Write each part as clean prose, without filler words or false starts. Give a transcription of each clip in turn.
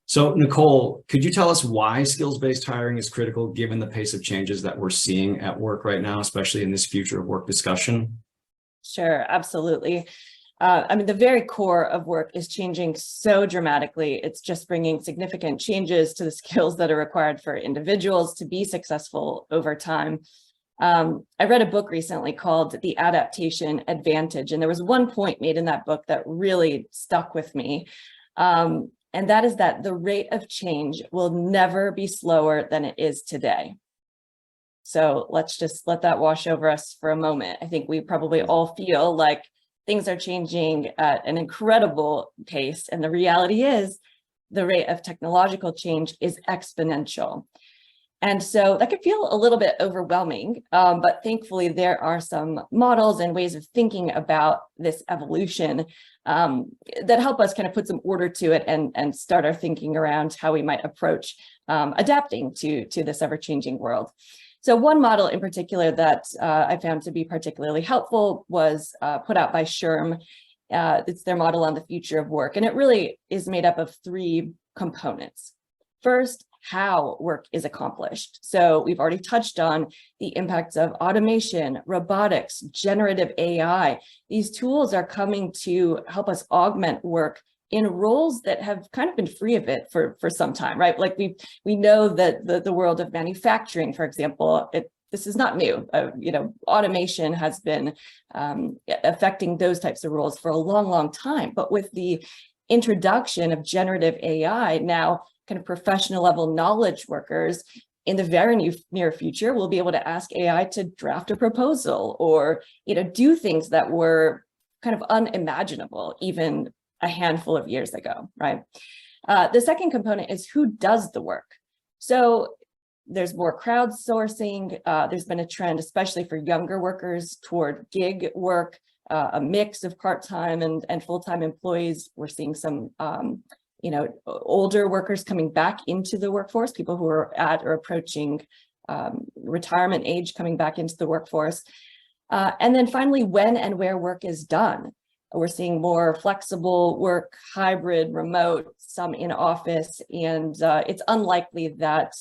So, Nicole, could you tell us why skills-based hiring is critical given the pace of changes that we're seeing at work right now, especially in this future of work discussion? Sure, absolutely. The very core of work is changing so dramatically. It's just bringing significant changes to the skills that are required for individuals to be successful over time. I read a book recently called The Adaptation Advantage, and there was one point made in that book that really stuck with me. And that is that the rate of change will never be slower than it is today. So let's just let that wash over us for a moment. I think we probably all feel like things are changing at an incredible pace. And the reality is the rate of technological change is exponential. And so that could feel a little bit overwhelming, but thankfully there are some models and ways of thinking about this evolution that help us kind of put some order to it and start our thinking around how we might approach adapting to this ever-changing world. So one model in particular that I found to be particularly helpful was put out by SHRM. It's their model on the future of work, and it really is made up of three components. First, how work is accomplished. So we've already touched on the impacts of automation, robotics, generative AI. These tools are coming to help us augment work in roles that have kind of been free of it for some time, right? Like we know that the world of manufacturing, for example, this is not new. Automation has been affecting those types of roles for a long, long time. But with the introduction of generative AI, now kind of professional level knowledge workers in the very near future will be able to ask AI to draft a proposal or do things that were kind of unimaginable even a handful of years ago, right? The second component is who does the work. So there's more crowdsourcing. There's been a trend, especially for younger workers, toward gig work, a mix of part-time and full-time employees. We're seeing some older workers coming back into the workforce, people who are at or approaching retirement age coming back into the workforce. And then finally, when and where work is done. We're seeing more flexible work, hybrid, remote, some in office, and it's unlikely that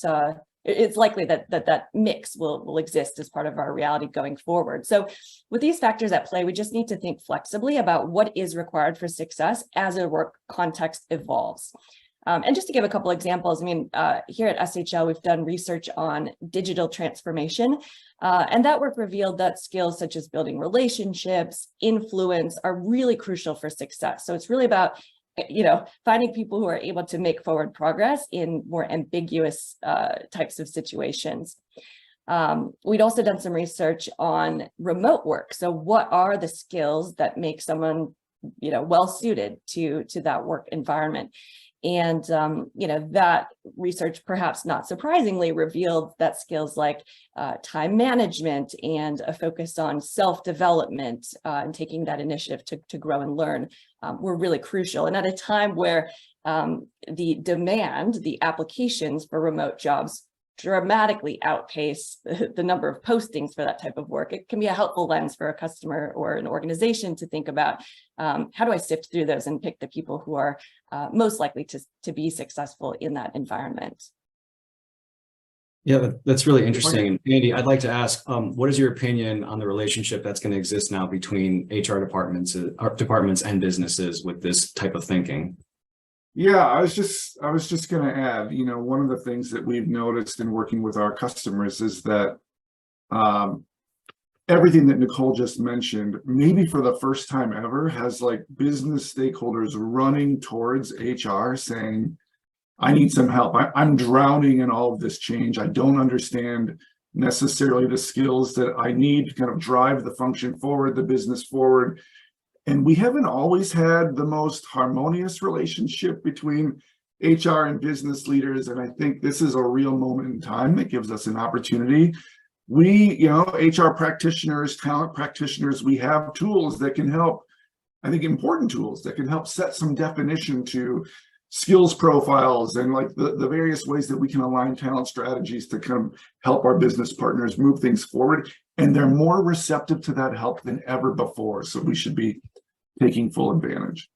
it's likely that mix will exist as part of our reality going forward. So with these factors at play, we just need to think flexibly about what is required for success as a work context evolves. And just to give a couple examples, here at SHL, we've done research on digital transformation, and that work revealed that skills such as building relationships, influence are really crucial for success. So it's really about finding people who are able to make forward progress in more ambiguous types of situations. We'd also done some research on remote work. So what are the skills that make someone, well suited to that work environment? And, that research, perhaps not surprisingly, revealed that skills like time management and a focus on self-development and taking that initiative to grow and learn were really crucial. And at a time where the applications for remote jobs dramatically outpace the number of postings for that type of work, it can be a helpful lens for a customer or an organization to think about how do I sift through those and pick the people who are most likely to be successful in that environment. Yeah, that's really interesting. And Andy, I'd like to ask, what is your opinion on the relationship that's going to exist now between HR departments and businesses with this type of thinking? Yeah, I was just going to add, one of the things that we've noticed in working with our customers is that everything that Nicole just mentioned, maybe for the first time ever, has like business stakeholders running towards HR saying, I need some help. I'm drowning in all of this change. I don't understand necessarily the skills that I need to kind of drive the function forward, the business forward. And we haven't always had the most harmonious relationship between HR and business leaders. And I think this is a real moment in time that gives us an opportunity. We, HR practitioners, talent practitioners, we have tools that can help, I think important tools that can help set some definition to skills profiles and like the various ways that we can align talent strategies to kind of help our business partners move things forward. And they're more receptive to that help than ever before. So we should be taking full advantage.